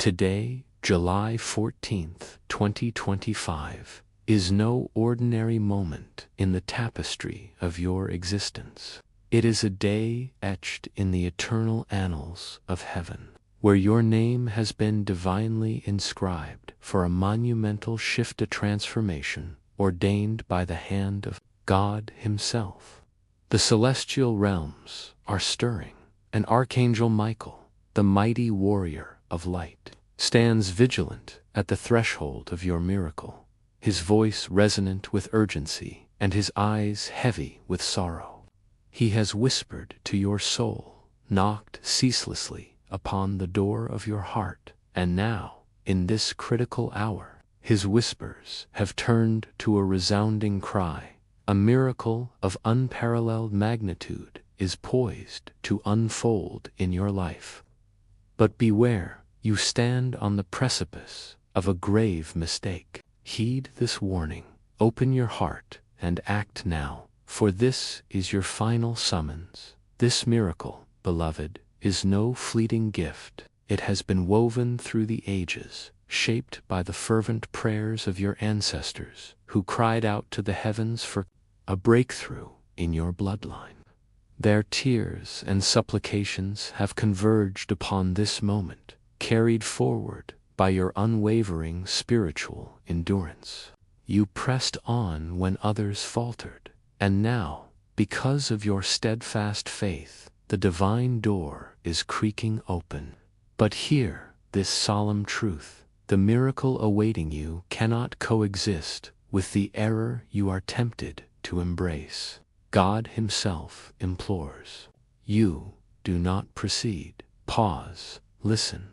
Today, July 14th, 2025, is no ordinary moment in the tapestry of your existence. It is a day etched in the eternal annals of heaven, where your name has been divinely inscribed for a monumental shift, a transformation ordained by the hand of God Himself. The celestial realms are stirring, and Archangel Michael, the mighty warrior of light, stands vigilant at the threshold of your miracle, his voice resonant with urgency and his eyes heavy with sorrow. He has whispered to your soul, knocked ceaselessly upon the door of your heart, and now, in this critical hour, his whispers have turned to a resounding cry. A miracle of unparalleled magnitude is poised to unfold in your life. But beware, you stand on the precipice of a grave mistake. Heed this warning, open your heart, and act now, for this is your final summons. This miracle, beloved, is no fleeting gift. It has been woven through the ages, shaped by the fervent prayers of your ancestors, who cried out to the heavens for a breakthrough in your bloodline. Their tears and supplications have converged upon this moment, carried forward by your unwavering spiritual endurance. You pressed on when others faltered, and now, because of your steadfast faith, the divine door is creaking open. But hear this solemn truth: the miracle awaiting you cannot coexist with the error you are tempted to embrace. God Himself implores you, do not proceed. Pause, listen,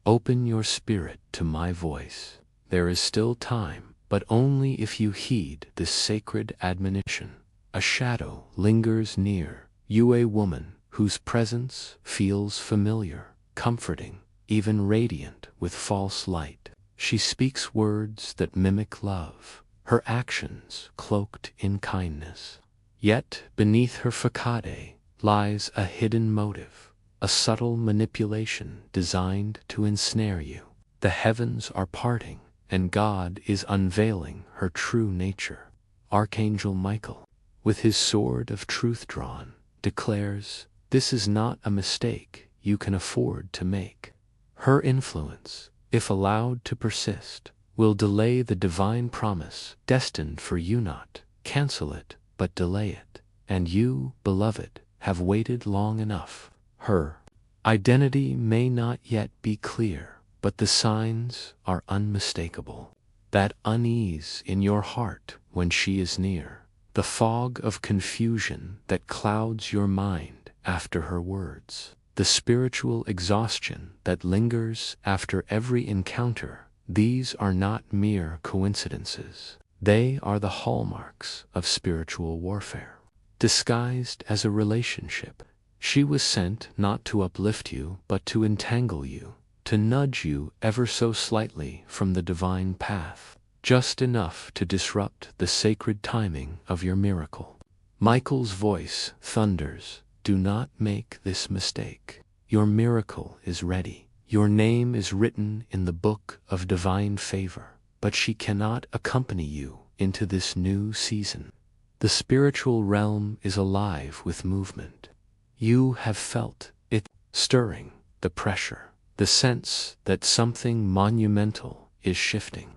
open your spirit to my voice. There is still time, but only if you heed this sacred admonition. A shadow lingers near you, a woman whose presence feels familiar, comforting, even radiant with false light. She speaks words that mimic love, her actions cloaked in kindness. Yet beneath her facade lies a hidden motive, a subtle manipulation designed to ensnare you. The heavens are parting, and God is unveiling her true nature. Archangel Michael, with his sword of truth drawn, declares, "This is not a mistake you can afford to make." Her influence, if allowed to persist, will delay the divine promise destined for you. Not cancel it, but delay it. And you, beloved, have waited long enough. Her identity may not yet be clear, but the signs are unmistakable. That unease in your heart when she is near, the fog of confusion that clouds your mind after her words, the spiritual exhaustion that lingers after every encounter, these are not mere coincidences. They are the hallmarks of spiritual warfare. Disguised as a relationship, she was sent not to uplift you, but to entangle you, to nudge you ever so slightly from the divine path, just enough to disrupt the sacred timing of your miracle. Michael's voice thunders, "Do not make this mistake. Your miracle is ready. Your name is written in the book of divine favor, but she cannot accompany you into this new season." The spiritual realm is alive with movement. You have felt it stirring, the pressure, the sense that something monumental is shifting.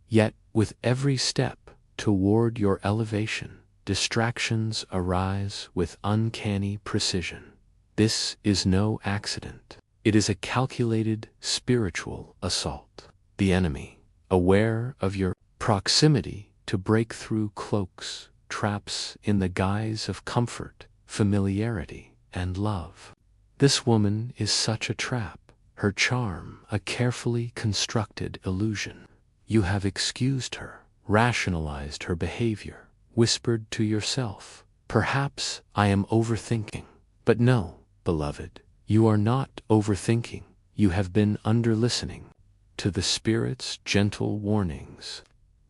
Yet, with every step toward your elevation, distractions arise with uncanny precision. This is no accident. It is a calculated spiritual assault. The enemy, aware of your proximity to break through cloaks, traps in the guise of comfort, familiarity, and love. This woman is such a trap, her charm a carefully constructed illusion. You have excused her, rationalized her behavior, whispered to yourself, "Perhaps I am overthinking." But no, beloved, you are not overthinking. You have been underlistening to the Spirit's gentle warnings.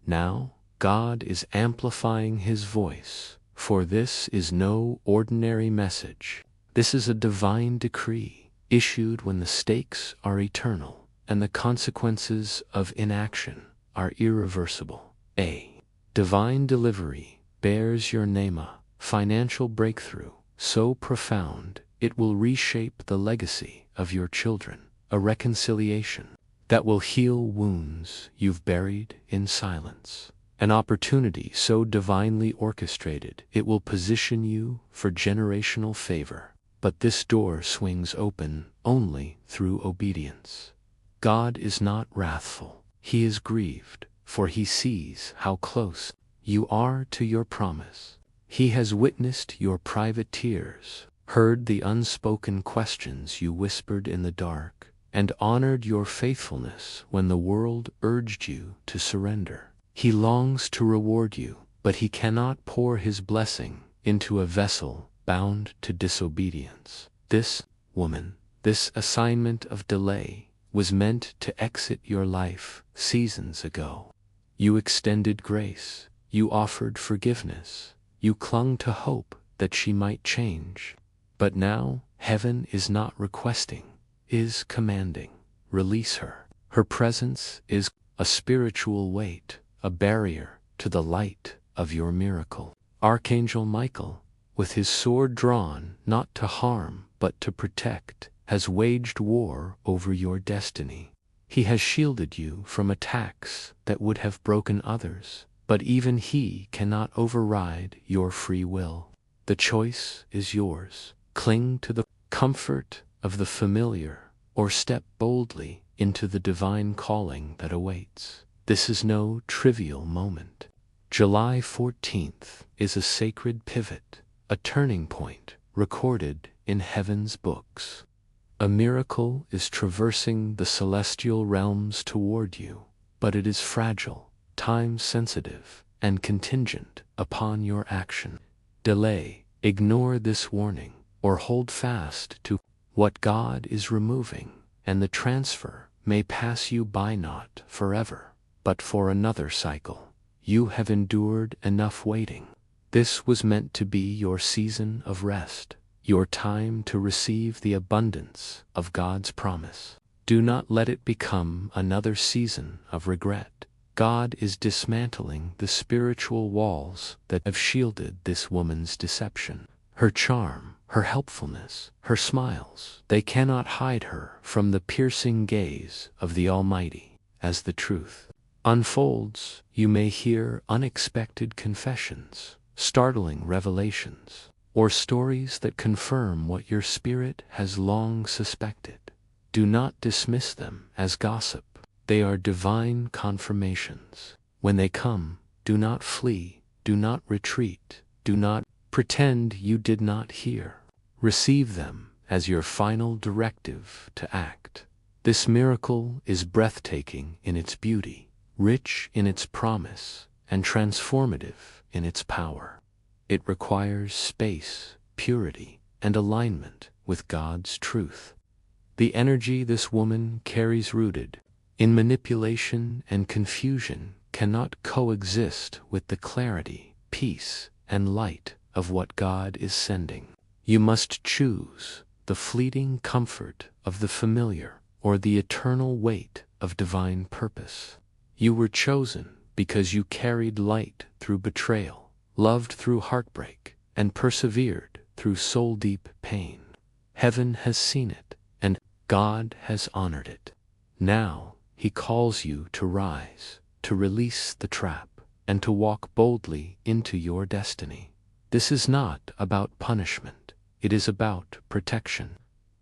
Now, God is amplifying His voice, for this is no ordinary message. This is a divine decree, issued when the stakes are eternal, and the consequences of inaction are irreversible. A divine delivery bears your name, a financial breakthrough so profound it will reshape the legacy of your children, a reconciliation that will heal wounds you've buried in silence, an opportunity so divinely orchestrated it will position you for generational favor. But this door swings open only through obedience. God is not wrathful, he is grieved, for he sees how close you are to your promise. He has witnessed your private tears, heard the unspoken questions you whispered in the dark, and honored your faithfulness when the world urged you to surrender. He longs to reward you, but he cannot pour his blessing into a vessel bound to disobedience. This woman, this assignment of delay, was meant to exit your life seasons ago. You extended grace, you offered forgiveness, you clung to hope that she might change. But now, heaven is not requesting, is commanding. Release her. Her presence is a spiritual weight, a barrier to the light of your miracle. Archangel Michael, with his sword drawn not to harm but to protect, has waged war over your destiny. He has shielded you from attacks that would have broken others, but even he cannot override your free will. The choice is yours. Cling to the comfort of the familiar, or step boldly into the divine calling that awaits. This is no trivial moment. July 14th is a sacred pivot, a turning point recorded in heaven's books. A miracle is traversing the celestial realms toward you, but it is fragile, time-sensitive, and contingent upon your action. Delay, ignore this warning, or hold fast to what God is removing, and the transfer may pass you by not forever, but for another cycle. You have endured enough waiting. This was meant to be your season of rest, your time to receive the abundance of God's promise. Do not let it become another season of regret. God is dismantling the spiritual walls that have shielded this woman's deception. Her charm, her helpfulness, her smiles, they cannot hide her from the piercing gaze of the Almighty. As the truth unfolds, you may hear unexpected confessions, startling revelations, or stories that confirm what your spirit has long suspected. Do not dismiss them as gossip. They are divine confirmations. When they come, do not flee, do not retreat, do not pretend you did not hear. Receive them as your final directive to act. This miracle is breathtaking in its beauty, rich in its promise, and transformative in its power. It requires space, purity, and alignment with God's truth. The energy this woman carries rooted in manipulation and confusion cannot coexist with the clarity, peace, and light of what God is sending. You must choose the fleeting comfort of the familiar or the eternal weight of divine purpose. You were chosen because you carried light through betrayal, loved through heartbreak, and persevered through soul-deep pain. Heaven has seen it, and God has honored it. Now, He calls you to rise, to release the trap, and to walk boldly into your destiny. This is not about punishment. It is about protection.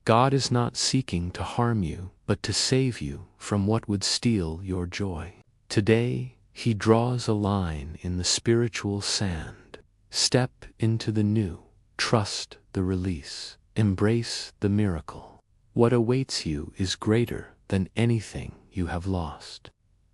God is not seeking to harm you, but to save you from what would steal your joy. Today, He draws a line in the spiritual sand. Step into the new. Trust the release. Embrace the miracle. What awaits you is greater than anything you have lost.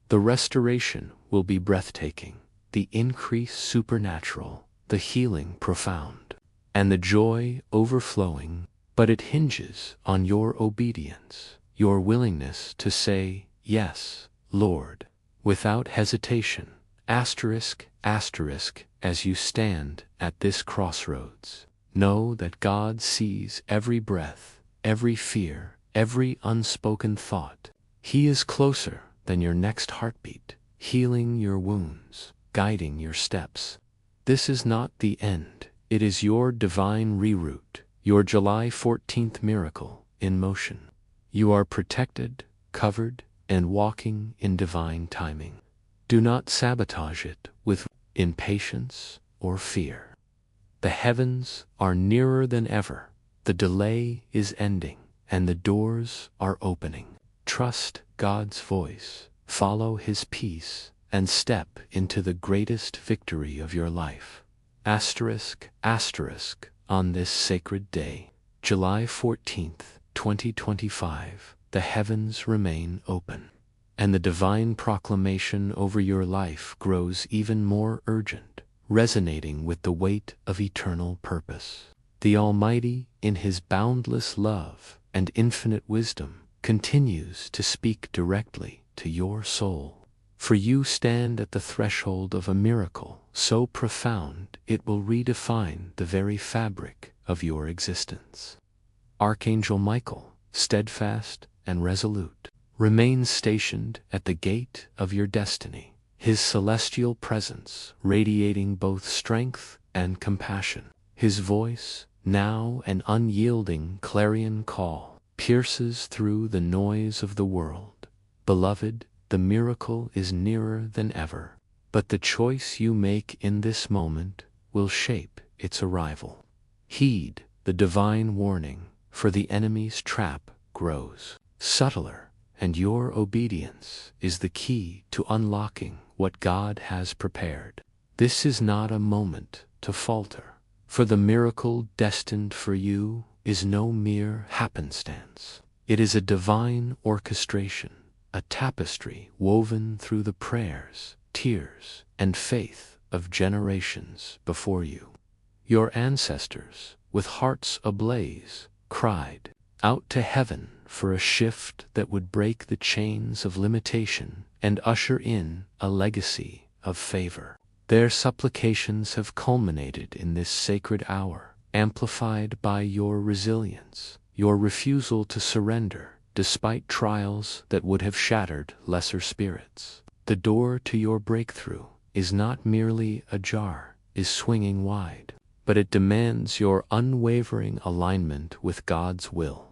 The restoration will be breathtaking, the increase supernatural, the healing profound, and the joy overflowing, but it hinges on your obedience, your willingness to say, "Yes, Lord," without hesitation. Asterisk, asterisk, as you stand at this crossroads, know that God sees every breath, every fear, every unspoken thought. He is closer than your next heartbeat, healing your wounds, guiding your steps. This is not the end. It is your divine reroute, your July 14th miracle in motion. You are protected, covered, and walking in divine timing. Do not sabotage it with impatience or fear. The heavens are nearer than ever. The delay is ending, and the doors are opening. Trust God's voice, follow His peace, and step into the greatest victory of your life. Asterisk, asterisk, on this sacred day, July 14th, 2025, the heavens remain open, and the divine proclamation over your life grows even more urgent, resonating with the weight of eternal purpose. The Almighty, in His boundless love and infinite wisdom, continues to speak directly to your soul. For you stand at the threshold of a miracle so profound it will redefine the very fabric of your existence. Archangel Michael, steadfast and resolute, remains stationed at the gate of your destiny, his celestial presence radiating both strength and compassion. His voice, now an unyielding clarion call, pierces through the noise of the world. Beloved, the miracle is nearer than ever, but the choice you make in this moment will shape its arrival. Heed the divine warning, for the enemy's trap grows subtler, and your obedience is the key to unlocking what God has prepared. This is not a moment to falter, for the miracle destined for you is no mere happenstance. It is a divine orchestration, a tapestry woven through the prayers, tears, and faith of generations before you. Your ancestors, with hearts ablaze, cried out to heaven for a shift that would break the chains of limitation and usher in a legacy of favor. Their supplications have culminated in this sacred hour, amplified by your resilience, your refusal to surrender despite trials that would have shattered lesser spirits. The door to your breakthrough is not merely ajar, is swinging wide, but it demands your unwavering alignment with God's will.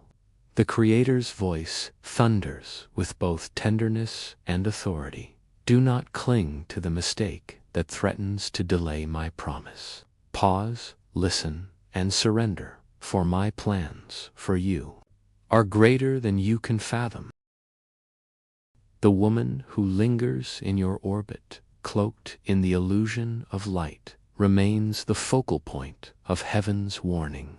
The Creator's voice thunders with both tenderness and authority. Do not cling to the mistake that threatens to delay my promise. Pause, listen, and surrender, for my plans for you are greater than you can fathom. The woman who lingers in your orbit, cloaked in the illusion of light, remains the focal point of heaven's warning.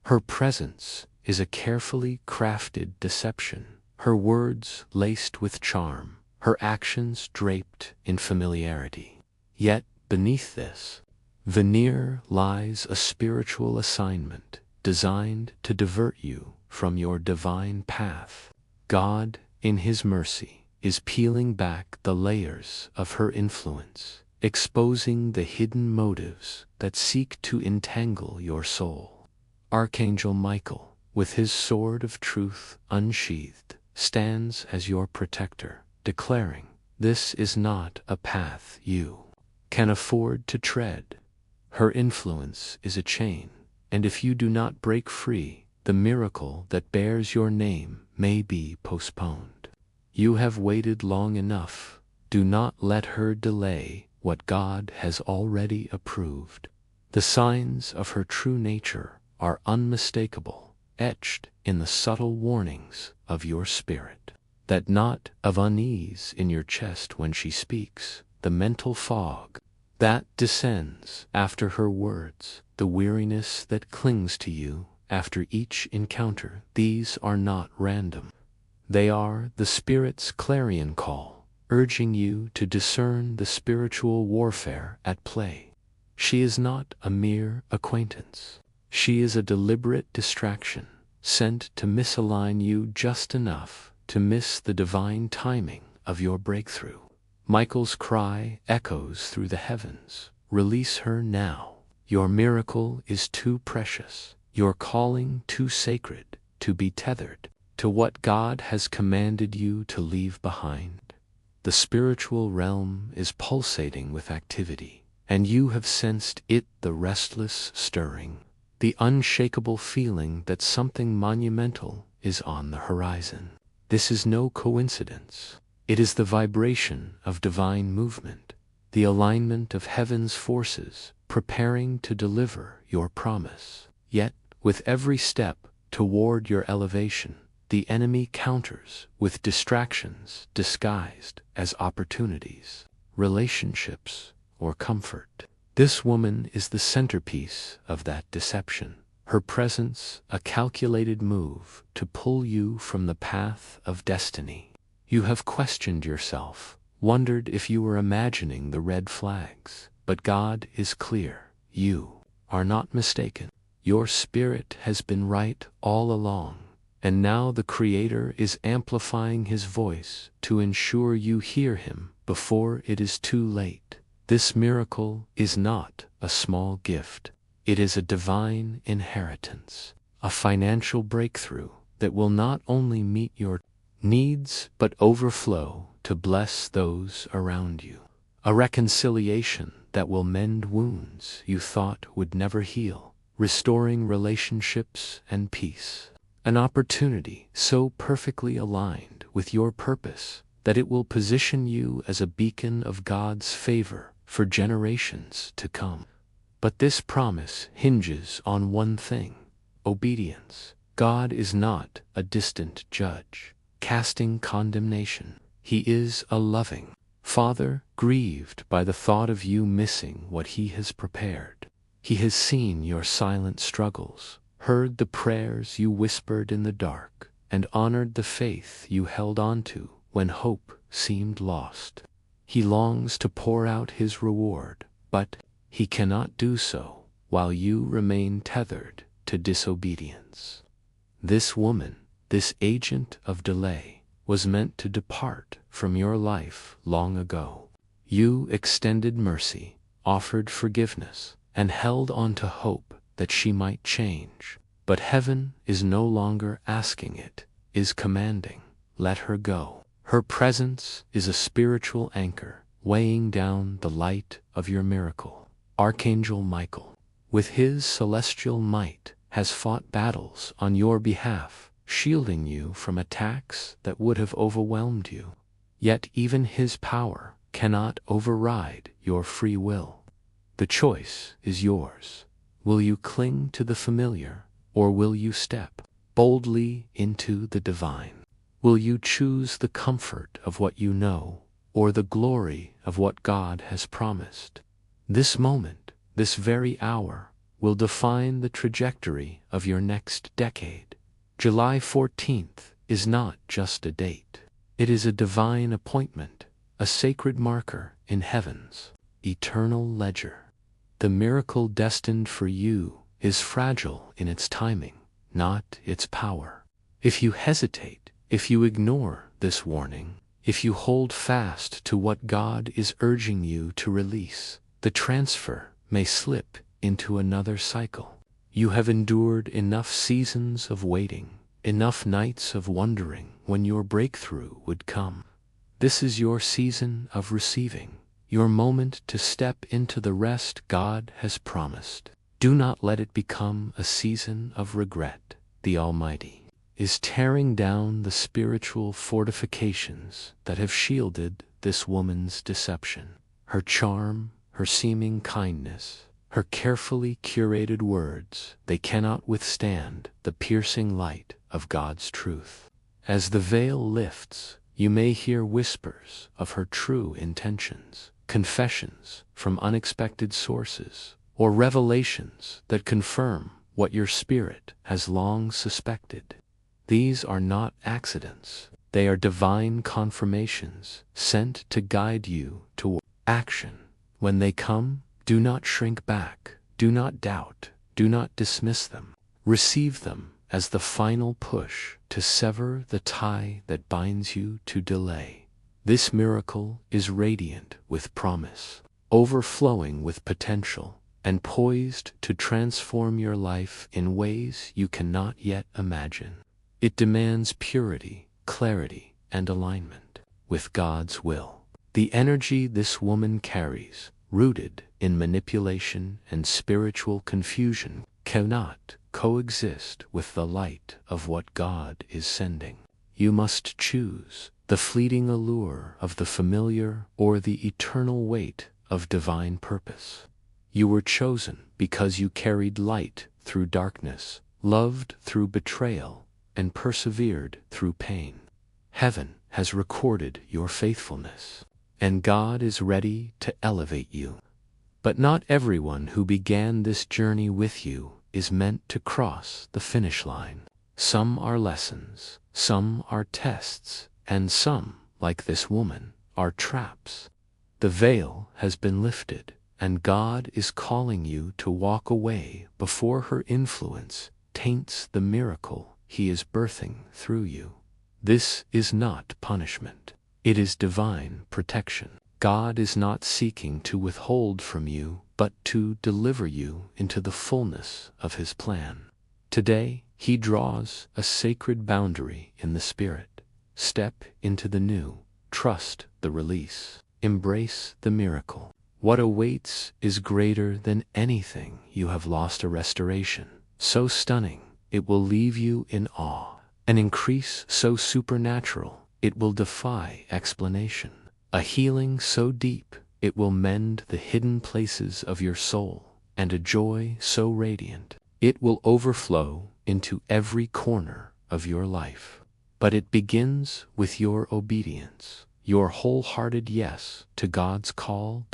Her presence is a carefully crafted deception, her words laced with charm, her actions draped in familiarity. Yet, beneath this veneer lies a spiritual assignment designed to divert you from your divine path. God, in His mercy, is peeling back the layers of her influence, exposing the hidden motives that seek to entangle your soul. Archangel Michael, with his sword of truth unsheathed, stands as your protector, declaring, "This is not a path you can afford to tread." Her influence is a chain, and if you do not break free, the miracle that bears your name may be postponed. You have waited long enough. Do not let her delay what God has already approved. The signs of her true nature are unmistakable, etched in the subtle warnings of your spirit. That knot of unease in your chest when she speaks, the mental fog that descends after her words, the weariness that clings to you after each encounter, these are not random. They are the Spirit's clarion call, urging you to discern the spiritual warfare at play. She is not a mere acquaintance. She is a deliberate distraction, sent to misalign you just enough to miss the divine timing of your breakthrough. Michael's cry echoes through the heavens. Release her now. Your miracle is too precious, your calling too sacred to be tethered to what God has commanded you to leave behind. The spiritual realm is pulsating with activity, and you have sensed it, the restless stirring, the unshakable feeling that something monumental is on the horizon. This is no coincidence. It is the vibration of divine movement, the alignment of heaven's forces preparing to deliver your promise. Yet, with every step toward your elevation, the enemy counters with distractions disguised as opportunities, relationships, or comfort. This woman is the centerpiece of that deception. Her presence a calculated move to pull you from the path of destiny. You have questioned yourself, wondered if you were imagining the red flags, but God is clear. You are not mistaken. Your spirit has been right all along, and now the Creator is amplifying His voice to ensure you hear Him before it is too late. This miracle is not a small gift. It is a divine inheritance, a financial breakthrough that will not only meet your needs but overflow to bless those around you. A reconciliation that will mend wounds you thought would never heal, restoring relationships and peace. An opportunity so perfectly aligned with your purpose that it will position you as a beacon of God's favor for generations to come. But this promise hinges on one thing: obedience. God is not a distant judge, casting condemnation. He is a loving Father, grieved by the thought of you missing what He has prepared. He has seen your silent struggles, heard the prayers you whispered in the dark, and honored the faith you held onto when hope seemed lost. He longs to pour out His reward, but He cannot do so while you remain tethered to disobedience. This woman, this agent of delay, was meant to depart from your life long ago. You extended mercy, offered forgiveness, and held on to hope that she might change. But heaven is no longer asking it, is commanding. Let her go. Her presence is a spiritual anchor, weighing down the light of your miracle. Archangel Michael, with his celestial might, has fought battles on your behalf, shielding you from attacks that would have overwhelmed you. Yet even his power cannot override your free will. The choice is yours. Will you cling to the familiar, or will you step boldly into the divine? Will you choose the comfort of what you know, or the glory of what God has promised? This moment, this very hour, will define the trajectory of your next decade. July 14th is not just a date. It is a divine appointment, a sacred marker in heaven's eternal ledger. The miracle destined for you is fragile in its timing, not its power. If you hesitate, if you ignore this warning, if you hold fast to what God is urging you to release, the transfer may slip into another cycle. You have endured enough seasons of waiting, enough nights of wondering when your breakthrough would come. This is your season of receiving, your moment to step into the rest God has promised. Do not let it become a season of regret. The Almighty is tearing down the spiritual fortifications that have shielded this woman's deception. Her charm, her seeming kindness, her carefully curated words, they cannot withstand the piercing light of God's truth. As the veil lifts, you may hear whispers of her true intentions, confessions from unexpected sources, or revelations that confirm what your spirit has long suspected. These are not accidents. They are divine confirmations sent to guide you toward action. When they come, do not shrink back, do not doubt, do not dismiss them. Receive them as the final push to sever the tie that binds you to delay. This miracle is radiant with promise, overflowing with potential, and poised to transform your life in ways you cannot yet imagine. It demands purity, clarity, and alignment with God's will. The energy this woman carries, rooted in manipulation and spiritual confusion, cannot coexist with the light of what God is sending. You must choose the fleeting allure of the familiar or the eternal weight of divine purpose. You were chosen because you carried light through darkness, loved through betrayal, and persevered through pain. Heaven has recorded your faithfulness, and God is ready to elevate you. But not everyone who began this journey with you is meant to cross the finish line. Some are lessons, some are tests, and some, like this woman, are traps. The veil has been lifted, and God is calling you to walk away before her influence taints the miracle He is birthing through you. This is not punishment. It is divine protection. God is not seeking to withhold from you, but to deliver you into the fullness of His plan. Today, He draws a sacred boundary in the Spirit. Step into the new. Trust the release. Embrace the miracle. What awaits is greater than anything you have lost. A restoration so stunning it will leave you in awe. An increase so supernatural it will defy explanation. A healing so deep it will mend the hidden places of your soul, and a joy so radiant it will overflow into every corner of your life. But it begins with your obedience, your wholehearted yes to God's call.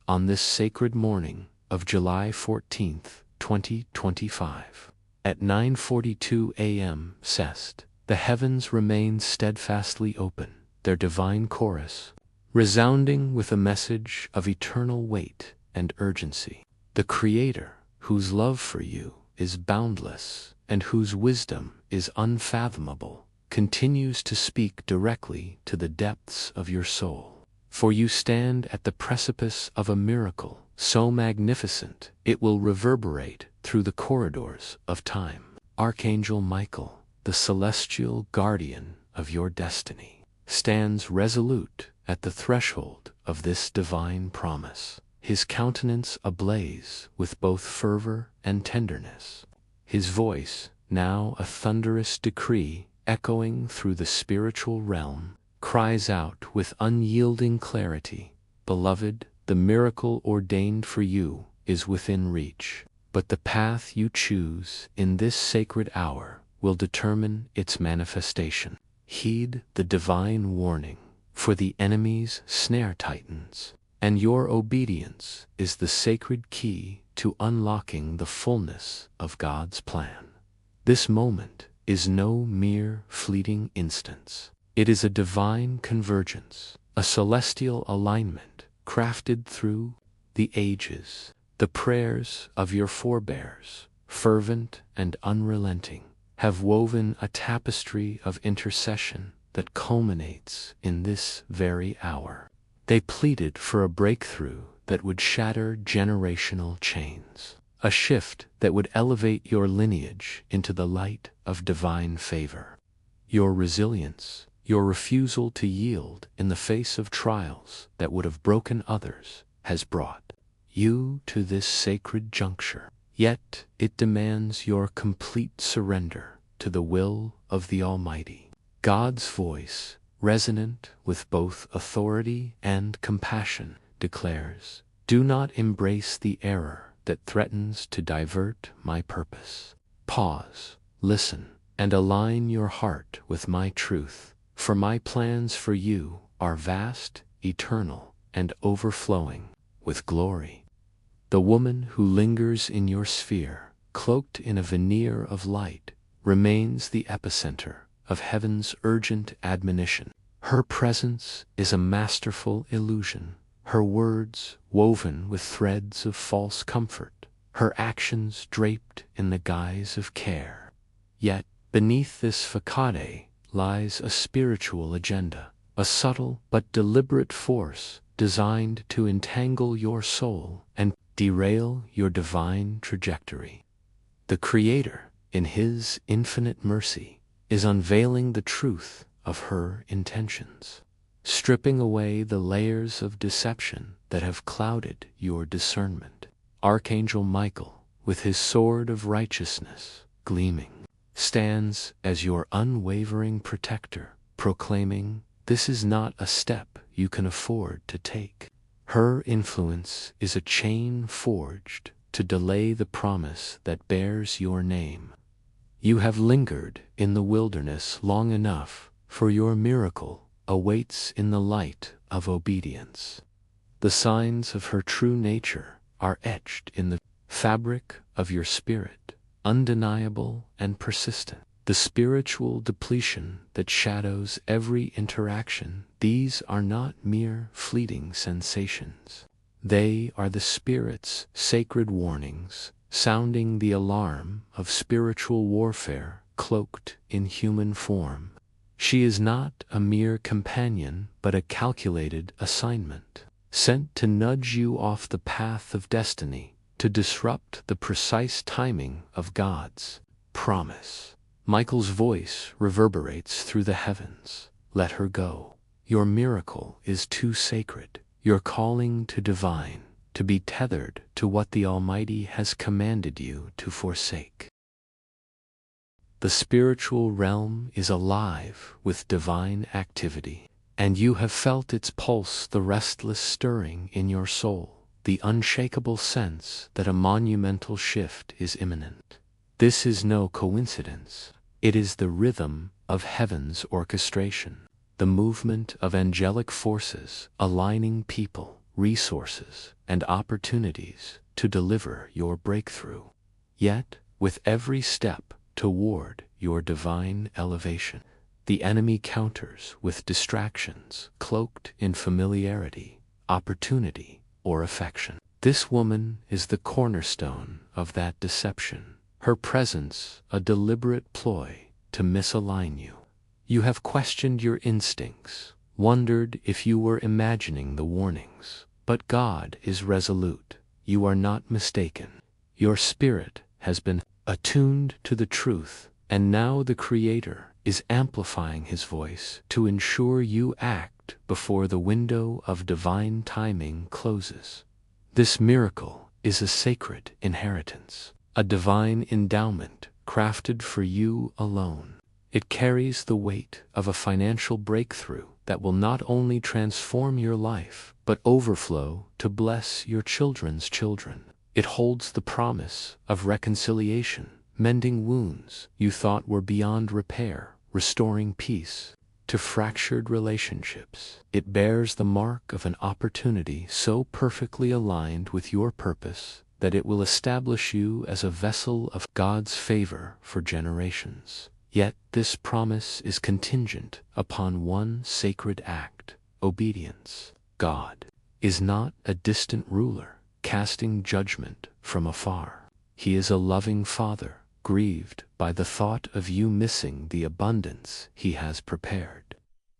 On this sacred morning of July 14th, 2025, at 9:42 a.m. CEST, the heavens remain steadfastly open, their divine chorus resounding with a message of eternal weight and urgency. The Creator, whose love for you is boundless and whose wisdom is unfathomable, continues to speak directly to the depths of your soul. For you stand at the precipice of a miracle so magnificent it will reverberate through the corridors of time. Archangel Michael, the celestial guardian of your destiny, stands resolute at the threshold of this divine promise, his countenance ablaze with both fervor and tenderness. His voice, now a thunderous decree echoing through the spiritual realm, cries out with unyielding clarity, "Beloved, the miracle ordained for you is within reach, but the path you choose in this sacred hour will determine its manifestation. Heed the divine warning, for the enemy's snare tightens, and your obedience is the sacred key to unlocking the fullness of God's plan." This moment is no mere fleeting instance. It is a divine convergence, a celestial alignment crafted through the ages. The prayers of your forebears, fervent and unrelenting, have woven a tapestry of intercession that culminates in this very hour. They pleaded for a breakthrough that would shatter generational chains, a shift that would elevate your lineage into the light of divine favor. Your resilience, your refusal to yield in the face of trials that would have broken others, has brought you to this sacred juncture. Yet it demands your complete surrender to the will of the Almighty. God's voice, resonant with both authority and compassion, declares, "Do not embrace the error that threatens to divert my purpose. Pause, listen, and align your heart with my truth, for my plans for you are vast, eternal, and overflowing with glory." The woman who lingers in your sphere, cloaked in a veneer of light, remains the epicenter of heaven's urgent admonition. Her presence is a masterful illusion, her words woven with threads of false comfort, her actions draped in the guise of care. Yet, beneath this facade lies a spiritual agenda, a subtle but deliberate force designed to entangle your soul and derail your divine trajectory. The Creator, in His infinite mercy, is unveiling the truth of her intentions, stripping away the layers of deception that have clouded your discernment. Archangel Michael, with his sword of righteousness gleaming, stands as your unwavering protector, proclaiming, "This is not a step you can afford to take." Her influence is a chain forged to delay the promise that bears your name. You have lingered in the wilderness long enough, for your miracle awaits in the light of obedience. The signs of her true nature are etched in the fabric of your spirit, undeniable and persistent. The spiritual depletion that shadows every interaction, these are not mere fleeting sensations. They are the Spirit's sacred warnings, sounding the alarm of spiritual warfare cloaked in human form. She is not a mere companion, but a calculated assignment, sent to nudge you off the path of destiny, to disrupt the precise timing of God's promise. Michael's voice reverberates through the heavens. Let her go. Your miracle is too sacred. Your calling too divine, to be tethered to what the Almighty has commanded you to forsake. The spiritual realm is alive with divine activity, and you have felt its pulse, the restless stirring in your soul, the unshakable sense that a monumental shift is imminent. This is no coincidence. It is the rhythm of heaven's orchestration, the movement of angelic forces aligning people, resources, and opportunities to deliver your breakthrough. Yet, with every step toward your divine elevation, the enemy counters with distractions cloaked in familiarity, opportunity, or affection. This woman is the cornerstone of that deception. Her presence a deliberate ploy to misalign you. You have questioned your instincts, wondered if you were imagining the warnings. But God is resolute. You are not mistaken. Your spirit has been attuned to the truth, and now the Creator is amplifying His voice to ensure you act before the window of divine timing closes. This miracle is a sacred inheritance, a divine endowment crafted for you alone. It carries the weight of a financial breakthrough that will not only transform your life, but overflow to bless your children's children. It holds the promise of reconciliation, mending wounds you thought were beyond repair, restoring peace to fractured relationships. It bears the mark of an opportunity so perfectly aligned with your purpose that it will establish you as a vessel of God's favor for generations. Yet this promise is contingent upon one sacred act: obedience. God is not a distant ruler, casting judgment from afar. He is a loving Father, grieved by the thought of you missing the abundance He has prepared.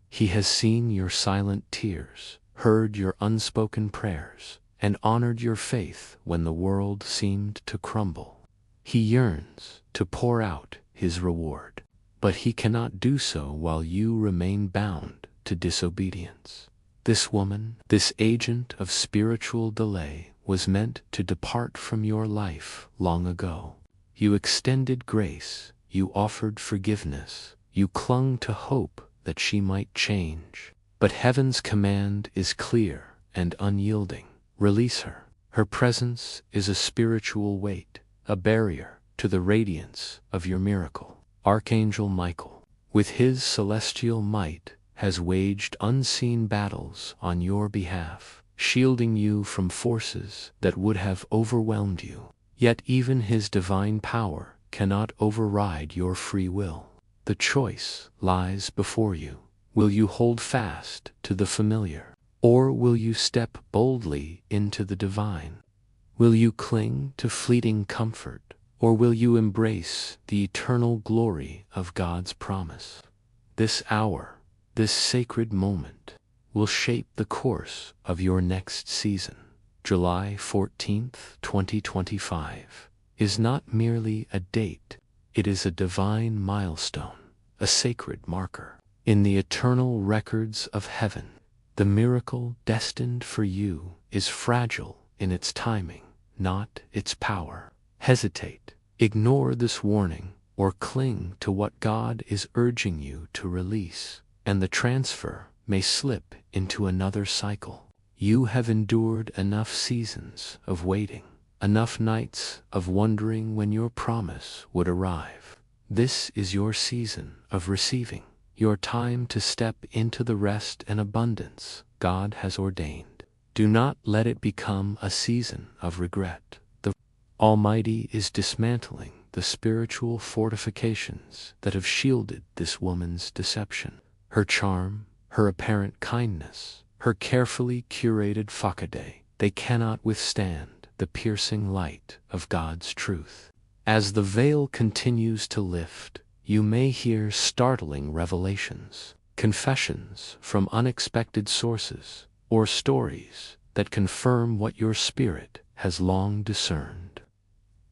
He has seen your silent tears, heard your unspoken prayers, and honored your faith when the world seemed to crumble. He yearns to pour out His reward, but He cannot do so while you remain bound to disobedience. This woman, this agent of spiritual delay, was meant to depart from your life long ago. You extended grace, you offered forgiveness, you clung to hope that she might change. But heaven's command is clear and unyielding. Release her. Her presence is a spiritual weight, a barrier to the radiance of your miracle. Archangel Michael, with his celestial might, has waged unseen battles on your behalf, shielding you from forces that would have overwhelmed you. Yet even his divine power cannot override your free will. The choice lies before you. Will you hold fast to the familiar, or will you step boldly into the divine? Will you cling to fleeting comfort, or will you embrace the eternal glory of God's promise? This hour, this sacred moment, will shape the course of your next season. July 14th, 2025, is not merely a date, It is a divine milestone, a sacred marker. In the eternal records of heaven, the miracle destined for you is fragile in its timing, not its power. Hesitate, ignore this warning, or cling to what God is urging you to release, and the transfer may slip into another cycle. You have endured enough seasons of waiting, enough nights of wondering when your promise would arrive. This is your season of receiving, your time to step into the rest and abundance God has ordained. Do not let it become a season of regret. The Almighty is dismantling the spiritual fortifications that have shielded this woman's deception. Her charm, her apparent kindness, her carefully curated facade, they cannot withstand the piercing light of God's truth. As the veil continues to lift, you may hear startling revelations, confessions from unexpected sources, or stories that confirm what your spirit has long discerned.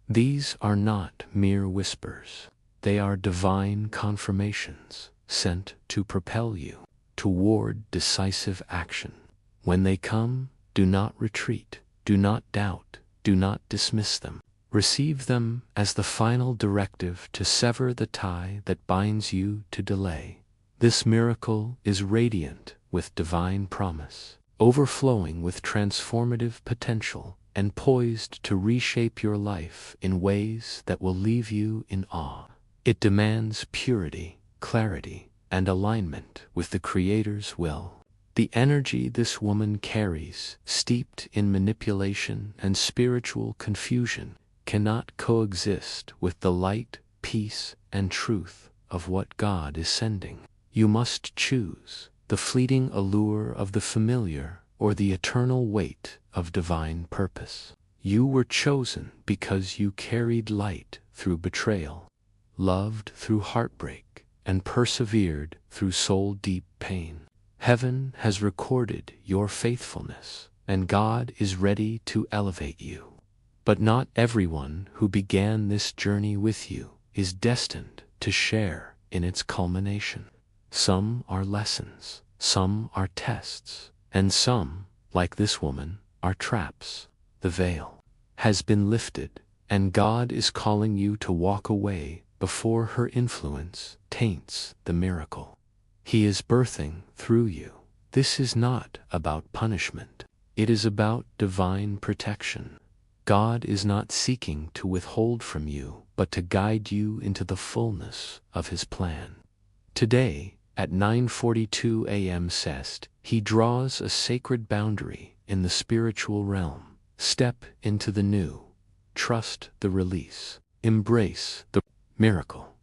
These are not mere whispers. They are divine confirmations sent to propel you toward decisive action. When they come, do not retreat, do not doubt, do not dismiss them. Receive them as the final directive to sever the tie that binds you to delay. This miracle is radiant with divine promise, overflowing with transformative potential, and poised to reshape your life in ways that will leave you in awe. It demands purity, clarity, and alignment with the Creator's will. The energy this woman carries, steeped in manipulation and spiritual confusion, cannot coexist with the light, peace, and truth of what God is sending. You must choose the fleeting allure of the familiar or the eternal weight of divine purpose. You were chosen because you carried light through betrayal, loved through heartbreak, and persevered through soul-deep pain. Heaven has recorded your faithfulness, and God is ready to elevate you. But not everyone who began this journey with you is destined to share in its culmination. Some are lessons, some are tests, and some, like this woman, are traps. The veil has been lifted, and God is calling you to walk away before her influence taints the miracle He is birthing through you. This is not about punishment. It is about divine protection. God is not seeking to withhold from you, but to guide you into the fullness of His plan. Today, at 9:42 a.m. CEST, He draws a sacred boundary in the spiritual realm. Step into the new. Trust the release. Embrace the miracle.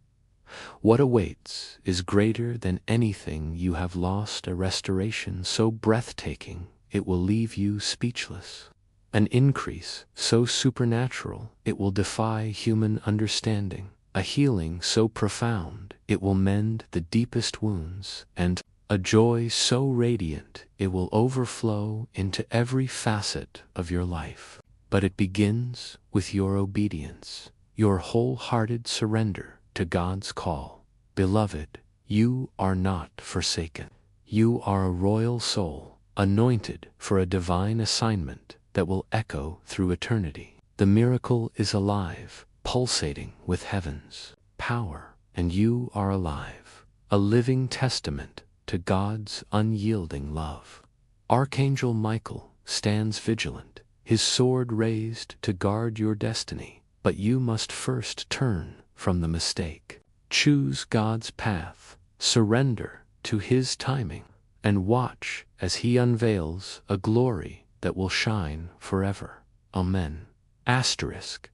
What awaits is greater than anything you have lost, a restoration so breathtaking it will leave you speechless. An increase so supernatural it will defy human understanding. A healing so profound it will mend the deepest wounds, and a joy so radiant it will overflow into every facet of your life. But it begins with your obedience, your wholehearted surrender to God's call. Beloved, you are not forsaken. You are a royal soul, anointed for a divine assignment that will echo through eternity. The miracle is alive, pulsating with heaven's power, and you are alive, a living testament to God's unyielding love. Archangel Michael stands vigilant, his sword raised to guard your destiny, but you must first turn from the mistake. Choose God's path, surrender to His timing, and watch as He unveils a glory that will shine forever. Amen. Asterisk,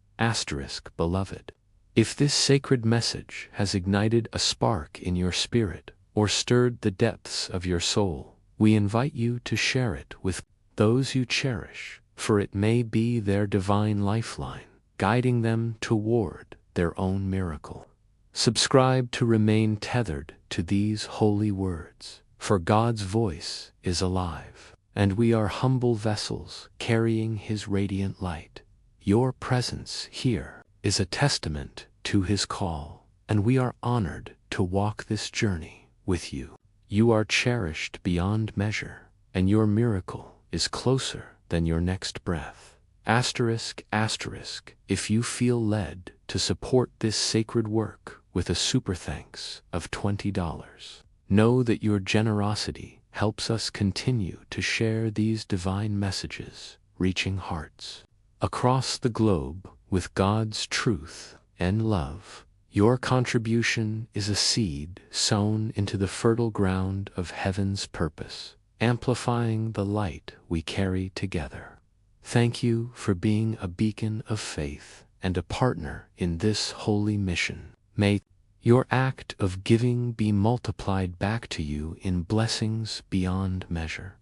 beloved. If this sacred message has ignited a spark in your spirit or stirred the depths of your soul, we invite you to share it with those you cherish, for it may be their divine lifeline, guiding them toward their own miracle. Subscribe to remain tethered to these holy words, for God's voice is alive, and we are humble vessels carrying His radiant light. Your presence here is a testament to His call, and we are honored to walk this journey with you. You are cherished beyond measure, and your miracle is closer than your next breath. Asterisk, asterisk, if you feel led to support this sacred work with a super thanks of $20, know that your generosity helps us continue to share these divine messages, reaching hearts across the globe with God's truth and love. Your contribution is a seed sown into the fertile ground of heaven's purpose, amplifying the light we carry together. Thank you for being a beacon of faith and a partner in this holy mission. May your act of giving be multiplied back to you in blessings beyond measure.